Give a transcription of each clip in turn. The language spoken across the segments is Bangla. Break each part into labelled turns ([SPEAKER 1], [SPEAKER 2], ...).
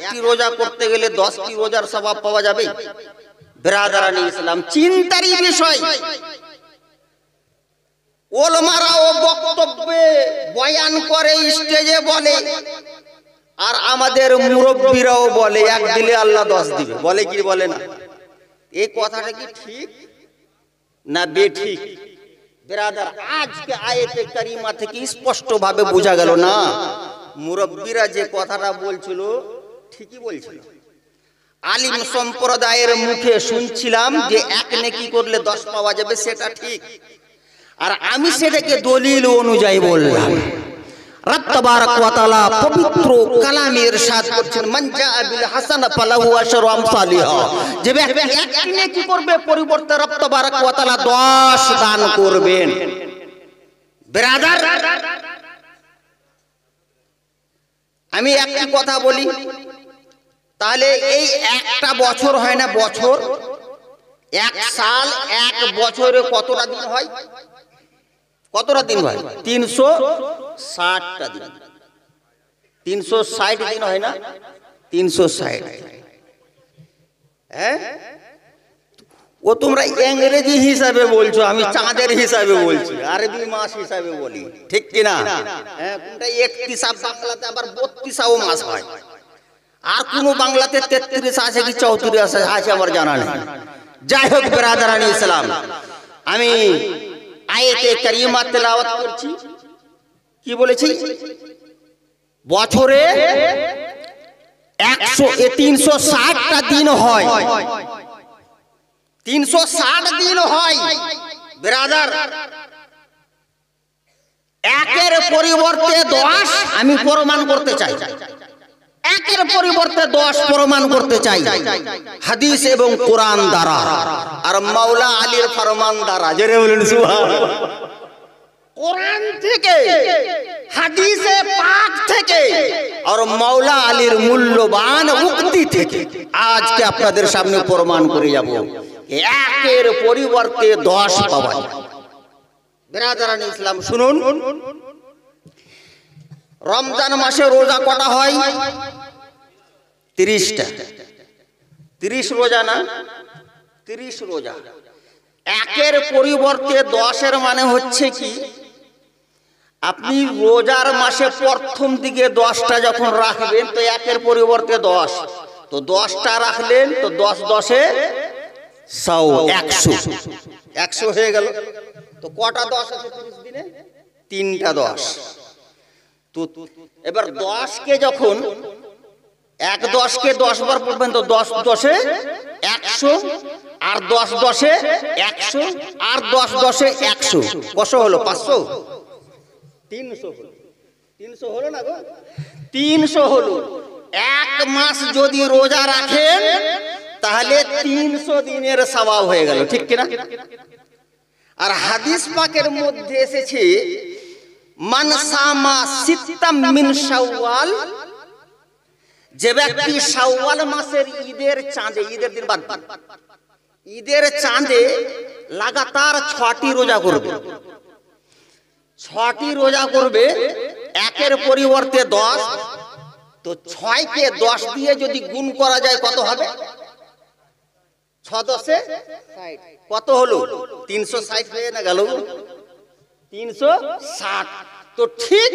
[SPEAKER 1] একটি রোজা করতে গেলে 10টি রোজার সওয়াব পাওয়া যাবে? ব্রাদারানি ইসলাম, চিন্তারই বিষয়। ওলামারাও বক্তব্যে বয়ান করে, স্টেজে বলে, আর আমাদের মুরব্বীরাও বলে এক দিলে আল্লাহ 10 দিবে। বলে কি বলে না? এই কথাটা কি ঠিক না বেঠিক? ব্রাদার, আজকে আয়াতে কারিমা থেকে স্পষ্ট ভাবে বোঝা গেল না মুরব্বীরা যে কথাটা বলছিল ঠিকই বলছিল। আলিম সম্প্রদায়ের মুখে শুনছিলাম যে এক নেকি করলে 10 পাওয়া যাবে, সেটা ঠিক। আর আমি সেটাকে দলিল অনুযায়ী বললাম। রব তাবারাক ওয়া তাআলা পবিত্র কালামে ইরশাদ করছেন, মান জাআ বিল হাসানা ফালাহু আশরু আমসালিহা। যে ব্যক্তি এক নেকি করবে, পরিবর্তে রব তাবারাক ওয়া তাআলা 10 দান করবেন। ব্রাদার, আমি একটা কথা বলি, তাহলে এই একটা বছর হয় না, বছর, এক সাল, এক বছরে কতটা দিন হয়? কতটা দিন হয়? 360টা দিন। 360 দিন হয় না? 360। হ্যাঁ, ও তোমরা ইংরেজি হিসাবে বলছো, আমি চাঁদের হিসাবে বলছি, আরবি মাস হিসাবে বলি, ঠিক কিনা? হ্যাঁ, কোনটা 31 বাংলাতে আবার 32 মাস হয়, আর কোন বাংলাতে 33 আছে কি 34 আছে আমার জানা নেই। যাই হোক ব্রাদারানি ইসলাম, আমি আয়াতে কারিমা তেলাওয়াত করছি। কি বলেছি? বছরে 360টা দিন হয়, 360 দিন হয়। ব্রাদার, একের পরিবর্তে 10 আমি প্রমাণ করতে চাই, একের পরিবর্তে 10 প্রমাণ করতে চাই হাদিস এবং কোরআন দ্বারা, আর মাওলা আলীর ফরমান দ্বারা। জোরে বলুন সুবহানাল্লাহ। কোরআন থেকে, হাদিসে পাক থেকে, আর মাওলা আলীর মূল্যবান উক্তি থেকে আজকে আপনাদের সামনে প্রমাণ করে যাব একের পরিবর্তে 10 পাওয়া যায়। ব্রাদারান ইসলাম শুনুন, রমজান মাসে রোজা কটা হয়? 30টা। 30 রোজা না? 30 রোজা। একের পরিবর্তে 10-এর মানে হচ্ছে কি, আপনি রোজার মাসে প্রথম দিকে 10টা যখন রাখবেন, তো একের পরিবর্তে 10, তো 10টা রাখলেন, তো 10 10-এ 100, 100 হয়ে গেল। তো কটা 10 আছে 30 দিনে? 3টা 10। তো এবার 10কে যখন 10কে 10 বার পড়বেন, তো 10 10-এ 100, আর 10 10-এ 100, আর 10 10-এ 100, কত হলো? 500, 300 হলো। 300 হলো না গো? 300 হলো। এক মাস যদি রোজা রাখেন তাহলে 300 দিনের সওয়াব হয়ে গেল, ঠিক কিনা? আর হাদিস পাকের মধ্যে এসেছে, মান সামা সিত্তাম মিন শাওয়াল, যে ব্যক্তি শাওয়াল মাসের ঈদের চাঁদে, ঈদের দিন বাদ, ঈদের চাঁদে লাগাতার 6টি রোজা করবে, 6টি রোজা করবে, একের পরিবর্তে 10, তো 6কে 10 দিয়ে যদি গুণ করা যায় কত হবে? 6 10-এ 60, কত হলো? 360 হয়ে না গেল? 360। তো ঠিক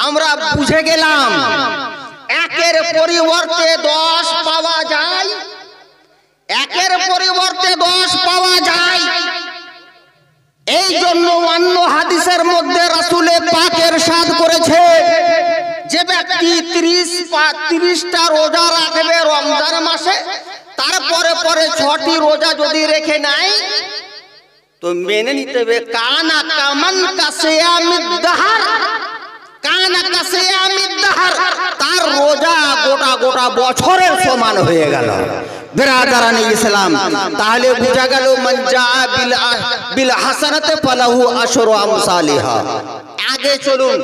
[SPEAKER 1] আমরা বুঝে গেলাম একের পরিবর্তে 10 পাওয়া যায়, একের পরিবর্তে 10 পাওয়া যায়। এই জন্য অন্য হাদিসের মধ্যে রাসূল পাক ইরশাদ করেছে, যে ব্যক্তি 30টা রোজা রাখবে রমজান মাসে, তারপরে পরে 6টি রোজা যদি রেখে নেয়, তো মেনে নিতে হবে কানা কামান কাসিয়ামিদ দাহর, কানা কাসিয়ামিদ দাহর, তার রোজা গোটা গোটা বছরের সমান হয়ে গেল। ব্রাদারান ইসলাম, তাহলে বোঝা গেল মান জাআ বিল হাসানাতি ফালাহু আশরু আমসালিহা। আগে চলুন,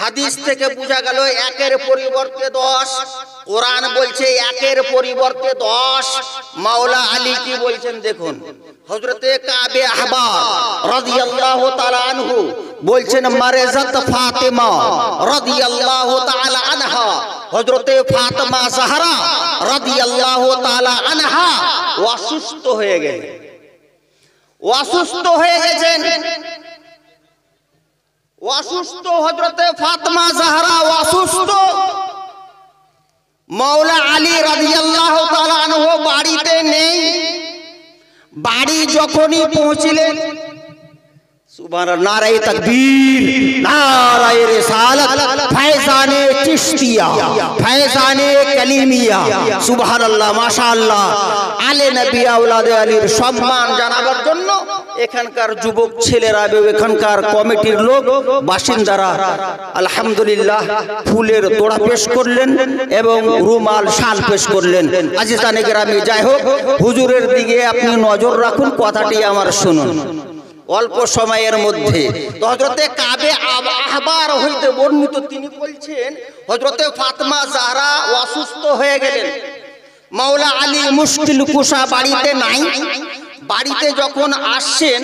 [SPEAKER 1] হাদিস থেকে বোঝা গেল একের পরিবর্তে 10, কোরআন বলছে একের পরিবর্তে 10। মাওলা আলী কি বলছেন দেখুন, হযরতে কাবে আহবার রাদিয়াল্লাহু তাআলা আনহু বলছেন মারেজাত ফাতেমা রাদিয়াল্লাহু তাআলা আনহা, হযরতে ফাতেমা জাহরা রাদিয়াল্লাহু তাআলা আনহা অসুস্থ হয়ে গেলেন, অসুস্থ হয়ে গেছেন, অসুস্থ হযরতে ফাতেমা জাহরা অসুস্থ। মাওলা আলী রাদিয়াল্লাহু তাআলা আনহু বাড়িতে নেই। বাড়ি যখনই পৌঁছলেন, সুবহানাল্লাহ, নারায়ে তাকবীর, নারায়ে রিসালাত, ফয়জানে চিশতিয়া, ফয়জানে কলিমিয়া, সুবহানাল্লাহ, মাশাআল্লাহ। আলে নবী আওলাদে আলীর সম্মান জানাবার জন্য এখানকার যুবক ছেলেরা, এখানকার কমিটির লোক, বাসিন্দারা আলহামদুলিল্লাহ ফুলের তোড়া পেশ করলেন এবং রুমাল শাল পেশ করলেন। আজিজানে গ্রামে যাই হোক, হুজুরের দিকে আপনি নজর রাখুন, কথাটি আমার শুনুন। অল্প সময়ের মধ্যে হযরতে কাবে আহবার হইতে বর্ণিত, তিনি বলছেন হযরতে ফাতেমা জাহরা অসুস্থ হয়ে গেলেন। মাওলা আলী মুশকিল কুশা বাড়িতে নাই। বাড়িতে যখন আসছেন,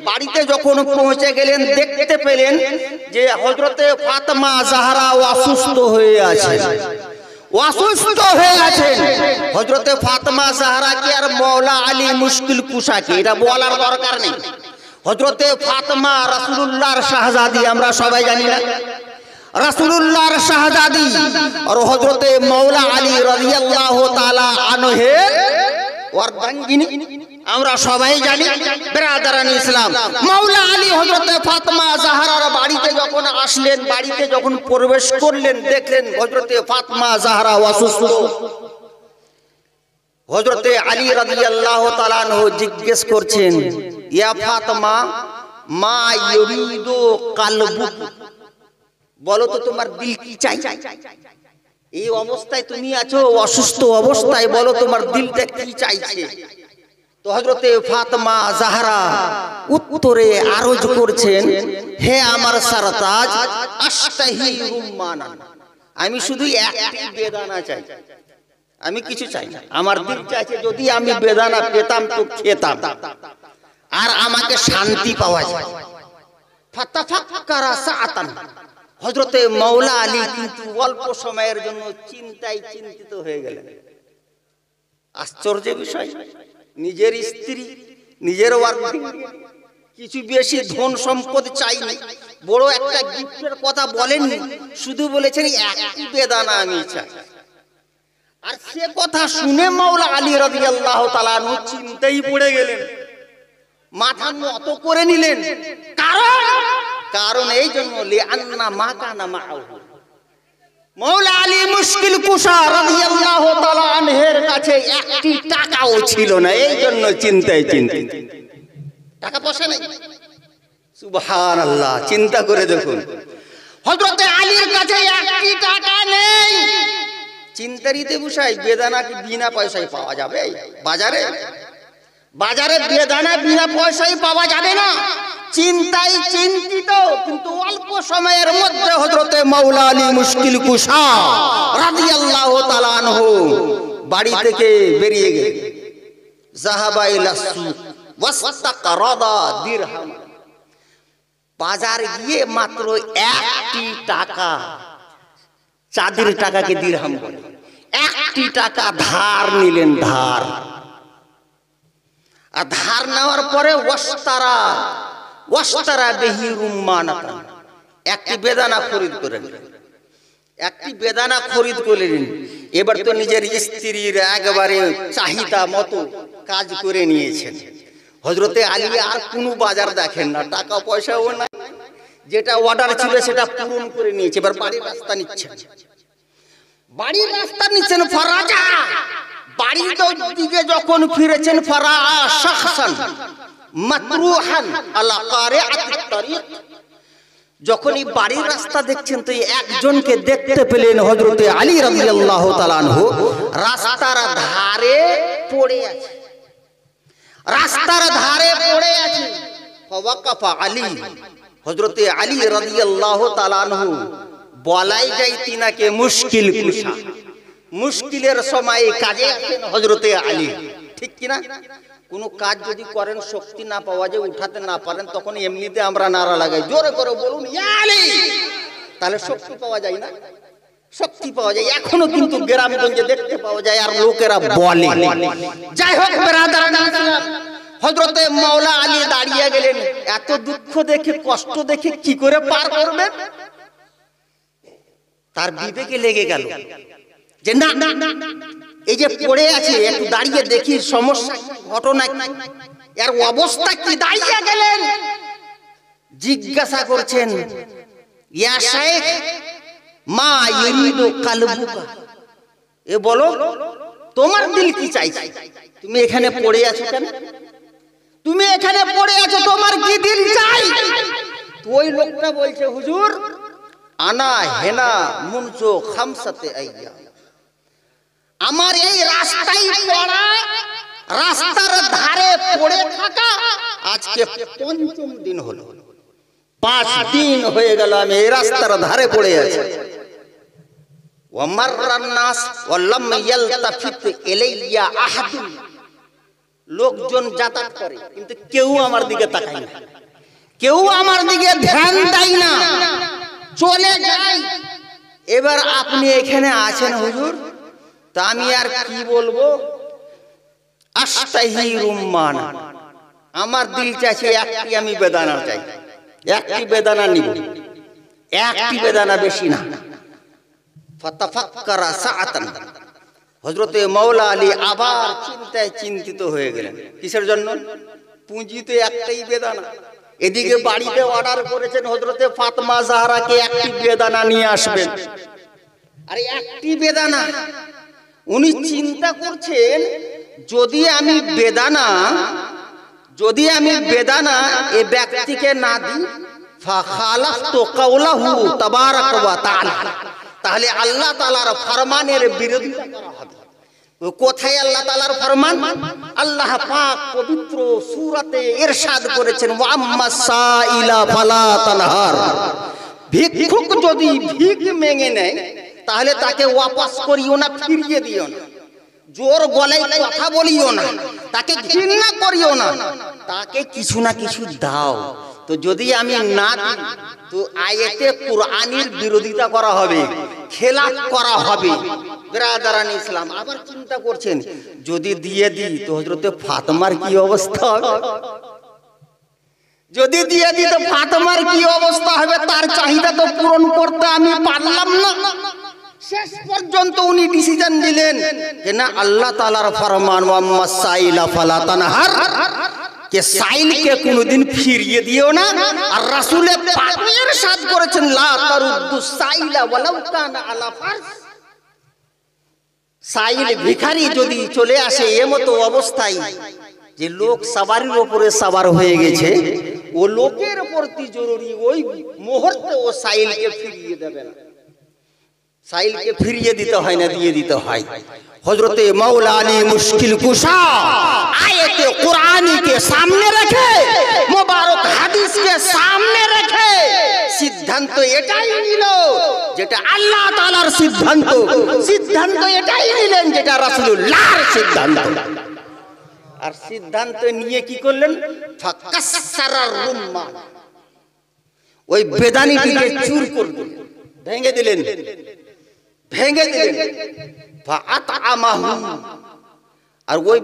[SPEAKER 1] বাড়িতে যখন পৌঁছে গেলেন, দেখতে পেলেন যে হযরতে ফাতেমা জাহরা অসুস্থ হয়ে আছে, অসুস্থ হয়ে আছেন। হযরতে ফাতেমা জাহরা কি আর মাওলা আলী মুশকিল কুশা কি এটা বলার দরকার নেই। হযরতে ফাতেমা রাসূলুল্লাহর শাহজাদি, আমরা সবাই জানি না, রাসূলুল্লাহর শাহজাদি, আর হযরতে মাওলা আলী রাদিয়াল্লাহু তাআলা আনহুর অর্ধাঙ্গিনী, আমরা সবাই জানি। বিরাদরান ইসলাম, মাওলা আলী হযরতে ফাতেমা জাহরার বাড়িতে যখন আসলেন, বাড়িতে যখন প্রবেশ করলেন, দেখলেন হযরতে ফাতেমা জাহরা অসুস্থ। হযরতে আলী রাদিয়াল্লাহু তাআলা আনহু জিজ্ঞেস করছেন, ইয়া ফাতেমা মা ইউরিদু কালবুক, বলো তো তোমার দিল কি চাই? এই অবস্থায় তুমি আছো, অসুস্থ অবস্থায়, বলো তোমার দিলটা কি চাইছে? তো হযরতে ফাতেমা জাহরা উত্তরে আরজ করছেন, হে আমার সরতাজ, আশতাহি রুম্মানা, আমি শুধু একটি বেদানা চাই, আমি কিছু চাই না। আমার দিল চাইছে যদি আমি বেদানা পেতাম তো খেতাম, আর আমাকে শান্তি পাওয়া যায়। ফাতাফাক্কারা সাআতান, হযরতে মাওলা আলী কিন্তু অল্প সময়ের জন্য চিন্তায় চিন্তিত হয়ে গেলেন। আশ্চর্যের বিষয়, নিজের স্ত্রী, নিজের ওয়ার্কিং, কিছু বেশি ধন সম্পদ চাইনি, বড় একটা গিফটের কথা বলেননি, শুধু বলেছেন একটি বেদানা আমি চাই। আর সে কথা শুনে মাওলা আলী রাদিয়াল্লাহু তাআলা আনহু চিন্তায় পড়ে গেলেন, মাথা নত করে নিলেন। কারণ এই জন্য লিআন্না মা কানা মাআহু, মাওলা আলী মুশকিল কুশা রাদিয়াল্লাহু তাআলা আনহের কাছে একটি টাকাও ছিল না, এই জন্য চিন্তায় চিন্তিত। টাকা পয়সা নেই, সুবহানাল্লাহ, চিন্তা করে দেখুন, হযরতে আলীর কাছে একটি টাকা নেই। চিন্তারিতে বুঝাই, বেদানা কি বিনা পয়সায় পাওয়া যাবে বাজারে? বাজারে বেদানা বিনা পয়সায় পাওয়া যাবে না। চিন্তায় চিন্তিত, কিন্তু অল্প সময়ের মধ্যে হযরতে মাওলা আলী মুশকিল কুশা রাদিয়াল্লাহু তাআলা আনহু বাড়ি থেকে বেরিয়ে গেলেন। যাহাবা ইলা সুক ওয়াস্তাকরাদা দিরহাম, বাজার গিয়ে মাত্র একটি টাকা, চাঁদের টাকাকে দিরহাম বলে, একটি টাকা ধার নিলেন, ধার। আর ধার নেওয়ার পরে ওয়াস্তারা বিহি রুম্মানাতান, একটি বেদানা খরিদ করে নিলেন, একটি বেদানা খরিদ করে নিলেন। এবার তো নিজের স্ত্রীর একবারে চাহিদা মতো কাজ করে নিয়েছেন। হযরতে আলী আর কোনো বাজার দেখেন না, টাকা পয়সাও না, যেটা অর্ডার ছিল সেটা পূরণ করে নিয়েছে। এবার বাড়ির রাস্তা নিচ্ছেন, বাড়ির রাস্তা নিচ্ছেন। ফরাজা, বাড়ির দিকে যখন ফিরেছেন, ফারা শাখসান মাতরুহান আলা কারিআতিত তারিক, যখনই বাড়ির রাস্তা দেখছেন তো একজনকে দেখতে পেলেন হযরতে আলী রাদিয়াল্লাহু তাআলা আনহু রাস্তার ধারে পড়ে আছে, রাস্তার ধারে পড়ে আছে। ফাওয়াকাফা আলী, হযরতে আলী রাদিয়াল্লাহু তাআলা আনহু বলাই যায় তিনাকে মুশকিল কুশা। মুশকিলের সময় কাজে আসেন হযরতে আলী, ঠিক কিনা? কোনো কাজ যদি করেন শক্তি না পাওয়া যায়, উঠাতে না পারেন, তখন এমনিতে আমরা নারা লাগাই, জোরে করে বলুন ইয়া আলী, তাহলে শক্তি পাওয়া যায় না? শক্তি পাওয়া যায়। এখনো কিন্তু গ্রামগঞ্জে দেখতে পাওয়া যায়, আর লোকেরা বলে। যাই হোক বেরাদারান ইসলাম, হযরতে মাওলা আলী দাঁড়িয়ে গেলেন। এত দুঃখ দেখে, কষ্ট দেখে কি করে পার করবেন? তার বিবেকে লেগে গেল যে না, এই যে পড়ে আছে, একটু দাঁড়িয়ে দেখি সমস্যা ঘটনা কি, এর অবস্থা কি। দাঁড়িয়ে গেলেন, জিজ্ঞাসা করছেন, ইয়া শাইখ মা ইরিদু কালবুকা, এ বলো তোমার দিল কি চাইছে? তুমি এখানে পড়ে আছো কেন? তুমি এখানে পড়ে আছো, তোমার কি দিল চাই? তো ওই লোকটা বলছে, হুজুর আনা হেনা মুনজো খামসাতে আইয়া, আমার এই রাস্তায় পড়া, রাস্তার ধারে পড়ে থাকা আজকে পঞ্চম দিন হলো। 5 দিন হয়ে গেল আমি এই রাস্তার ধারে পড়ে আছি। ওয়ামাররান নাস ওয়ালাম ইয়ালতাফিত ইলাইয়া আহাদ, লোকজন যাতায়াত করে কিন্তু কেউ আমার দিকে তাকায় না, কেউ আমার দিকে ধ্যান দেয় না, চলে যায়। এবার আপনি এখানে আছেন হুজুর, তা আমি আর কি বলবো? আস্তাহি রুম্মান, আমার দিল চাইছে একটি আমি বেদানা চাই, একটি বেদানা নিব, একটি বেদানা, বেশি না। ফাতাফাক্কারা সাআতান, হযরতে মাওলা আলী আবার চিন্তায় চিন্তিত হয়ে গেলেন। কিসের জন্য? পুঁজিতে একটাই বেদানা। এদিকে বাড়িতে অর্ডার করেছেন হযরতে ফাতেমা জাহরাকে একটি বেদানা নিয়ে আসবেন, আরে একটি বেদানা। উনি চিন্তা করছেন, যদি আমি বেদানা এ ব্যক্তিকে না দিই, ফাখালাফতু কাওলাহু তাবারাক ওয়া তাআলা, তাহলে আল্লাহ তাআলার ফরমানের বিরোধিতা করা হবে। কোথায় আল্লাহ তাআলার ফরমান? আল্লাহ পাক পবিত্র সূরাতে ইরশাদ করেছেন, ওয়া আম্মাস সাইলা ফালা তানহার, ভিক্ষুক যদি ভিক মেঙে নেয় তাহলে তাকে ওয়াপাস করিও না, ফিরিয়ে দিও না, জোর গলায় কথা বলিও না, তাকে ঘৃণা করিও না, তাকে কিছু না কিছু দাও। তো যদি আমি না দিই তো আয়াতে কুরআনের বিরোধিতা করা হবে, খেলাফ করা হবে। বিরাদারান ইসলাম আবার চিন্তা করছেন, যদি দিয়ে দিই তো হযরতে ফাতেমার কি অবস্থা হবে? যদি দিয়ে দিই তো ফাতেমার কি অবস্থা হবে? তার চাহিদা তো পূরণ করতে আমি পারলাম না। শেষ পর্যন্ত উনি ডিসিশন নিলেন যে না, আল্লাহ তাআলার ফরমান ওয়া আম্মাস সাইলা ফালা তানহার, কে সাইলকে কোনদিন ফিরিয়ে দিও না। আর রাসূলে পাক ইরশাদ করেছেন, লা তারুদ্দু সাইলা ওয়ালাউ কানা আলা ফারস, সাইল ভিখারি যদি চলে আসে এমতো অবস্থায় যে লোক সবারির উপরে সবার হয়ে গেছে, ও লোকের প্রতি জরুরি ওই মুহূর্তে ও সাইলকে ফিরিয়ে দেবে না, সাইলকে ফিরিয়ে দিতে হয় না, দিয়ে দিতে হয়। হযরতে মাওলা আলী মুশকিল কুশা আয়াতে কুরআनी के सामने रखे, मुबारक হাদিস के सामने रखे সিদ্ধান্ত এটাই নিল যেটা আল্লাহ তাআলার সিদ্ধান্ত, সিদ্ধান্ত এটাই নিলেন যেটা রাসূলুল্লাহর সিদ্ধান্ত। আর সিদ্ধান্ত নিয়ে কি করলেন? ফাকাসসারার রুম্মান, ওই বেদানিটিকে চুর করে দিলেন, ভেঙে দিলেন, ভেঙে দিলেন। আর ওই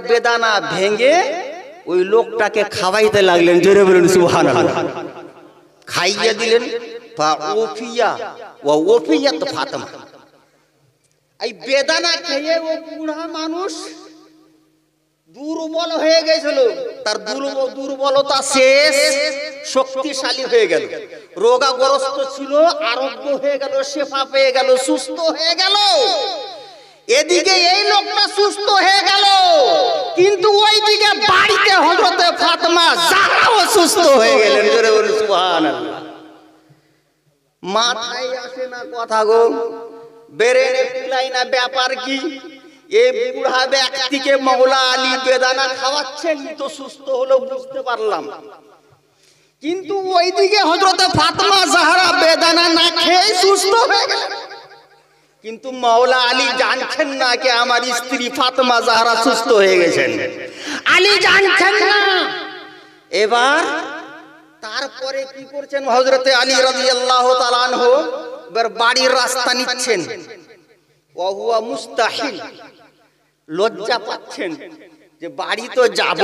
[SPEAKER 1] বেদানা ভেঙে ওই লোকটাকে খাওয়াইতে লাগলেন, জোরে বলুন সুবহানাল্লাহ। খাইয়ে দিলেন, ফাতেমা এই বেদানা খেয়ে ও বুড়া মানুষ দুর্বল হয়ে গেছিল, তার দুর্বলতা শেষ, শক্তিশালী হয়ে গেল, রোগাগ্রস্ত ছিল, আরোগ্য হয়ে গেল, শেফা পেয়ে গেল, সুস্থ হয়ে গেল। এদিকে এই লোকটা সুস্থ হয়ে গেল, কিন্তু ওইদিকে বাড়িতে হযরতে ফাতেমা জাহরাও সুস্থ হয়ে গেলেন, জোরে বলুন সুবহানাল্লাহ। মাথায় আসে না কথা গো, বেরেনে কুলাই না, ব্যাপার কি? এই বুড়া ব্যক্তিকে মাওলা আলী বেদানা খাওয়াচ্ছেন তো সুস্থ হলো, বুঝতে পারলাম। কিন্তু ওইদিকে হযরতে ফাতেমা জাহরা বেদানা না খেয়ে সুস্থ হয়ে গেলেন। কিন্তু মাওলা আলী জানছেন না যে আমার স্ত্রী ফাতেমা জাহরা সুস্থ হয়ে গেছেন, আলী জানছেন না। এবার তারপরে কি করছেন হযরতে আলী রাদিয়াল্লাহু তাআলা আনহু, এবার বাড়ির রাস্তা নিচ্ছেন, ওয়া হুয়া মুস্তাহিল, লজ্জা পাচ্ছেন যে বাড়ি তো যাব,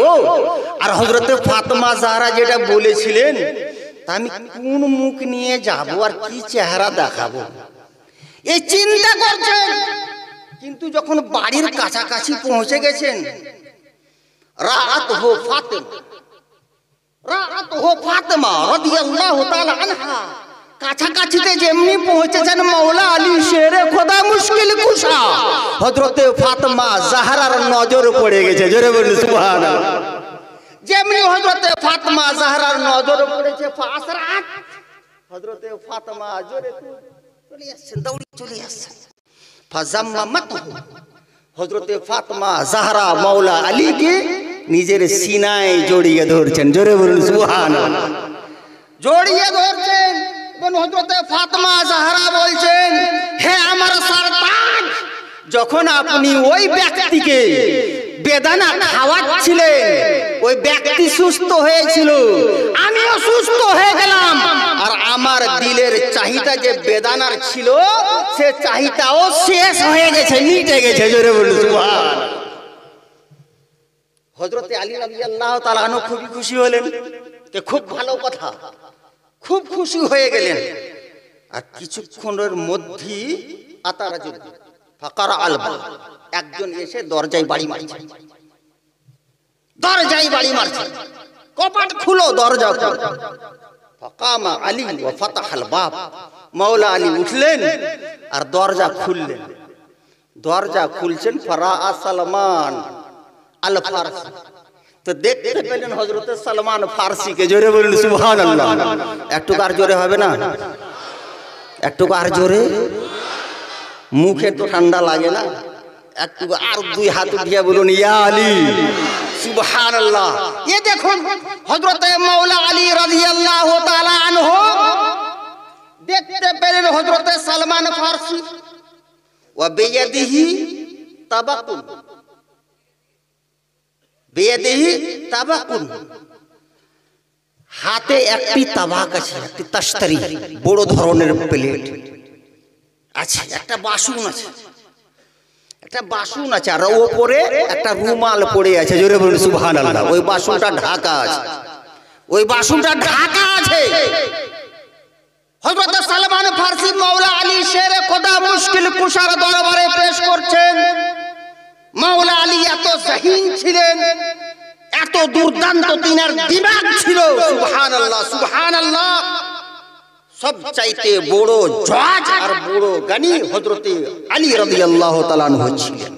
[SPEAKER 1] আর হযরতে ফাতেমা জাহরা যেটা বলেছিলেন তা আমি কোন মুখ নিয়ে যাব আর কি চেহারা দেখাবো, এই চিন্তা করছেন। কিন্তু যখন বাড়ির কাছাকাছি পৌঁছে গেছেন, রাত হো ফাতেমা রাদিয়াল্লাহু তাআলা আনহা, কাছাকাছিতে যেমনি পৌঁছেছেন মাওলা আলী শেরে খোদা মুশকিল কুশা, হযরতে ফাতেমা জাহরার নজর পড়ে গেছে। জোরে বলুন সুবহানাল্লাহ। যেমনি হযরতে ফাতেমা জাহরার নজর পড়েছে, ফাসরাত, হযরতে ফাতেমা জোরে চলে আসছেন, দৌড়ে চলে আসছেন। ফাজাম্মামাতহু, হযরতে ফাতেমা জাহরা মাওলা আলীকে নিজের সিনায় জড়িয়ে ধরছেন। জোরে বলুন সুবহানাল্লাহ। জড়িয়ে ধরছেন, হযরতে ফাতেমা জাহরা বলছেন, হে আমার সরতাজ, যখন আপনি ওই ব্যক্তিকে বেদানা খাওয়াচ্ছিলেন, ওই ব্যক্তি সুস্থ হয়েছিল, আমিও সুস্থ হয়ে গেলাম, আর আমার দিলের চাহিদা যে বেদানার ছিল সে চাহিদাও শেষ হয়ে গেছে, মিটে গেছে। জোরে বলুন সুবহানাল্লাহ। হযরতে আলী রাদিয়াল্লাহু তাআলা আনহু খুবই খুশি হলেন, যে খুব ভালো কথা, খুব খুশি হয়ে গেলেন। আর কিছুক্ষণের মধ্যেই আতারাজুল ফাকারা আলবা, একজন এসে দরজায় বাড়ি মারছে, দরজায় বাড়ি মারছে, কপাট খুলো, দরজা খুলো। ফাকামা আলী ওয়া ফাতাহাল বাব, মাওলা আলী উঠলেন আর দরজা খুললেন। দরজা খুলছেন, ফারাআ সালমান আল ফারসি, তো দেখতে পেলেন হযরতে সালমান ফারসিকে। জোরে বলুন সুবহানাল্লাহ। একটু আর জোরে হবে না? একটু আর জোরে, মুখে তো ঠান্ডা লাগে না, একটু আর দুই হাত উঠিয়ে বলুন ইয়া আলী সুবহানাল্লাহ। এই দেখুন হযরতে মাওলা আলী রাদিয়াল্লাহু তাআলা আনহু দেখতে পেলেন হযরতে সালমান ফারসি, ওয়া বিয়াদিহি তাবাকুন, বিয়াদিহি তাবাকুন, হাতে একটি তাবাক আছে, একটি তাশতারি, বড় ধরনের প্লেট আছে, একটা বাসন আছে, একটা বাসন আছে, আর ওপরে একটা রুমাল পড়ে আছে। জোরে বলুন সুবহানাল্লাহ। ওই বাসনটা ঢাকা আছে, ওই বাসনটা ঢাকা আছে। হযরত সালমান ফারসি মাওলা আলী শেরে খোদা মুশকিল কুশার দরবারে পেশ করছেন। মাওলা আলী এত জাহিন ছিলেন, এত দুর্দান্ত তিনার দিমাগ ছিল, সুবহানাল্লাহ সুবহানাল্লাহ। সবচাইতে বড় জজ আর বড় জ্ঞানী হযরতে আলী রাদিয়াল্লাহু তাআলা আনহু ছিলেন।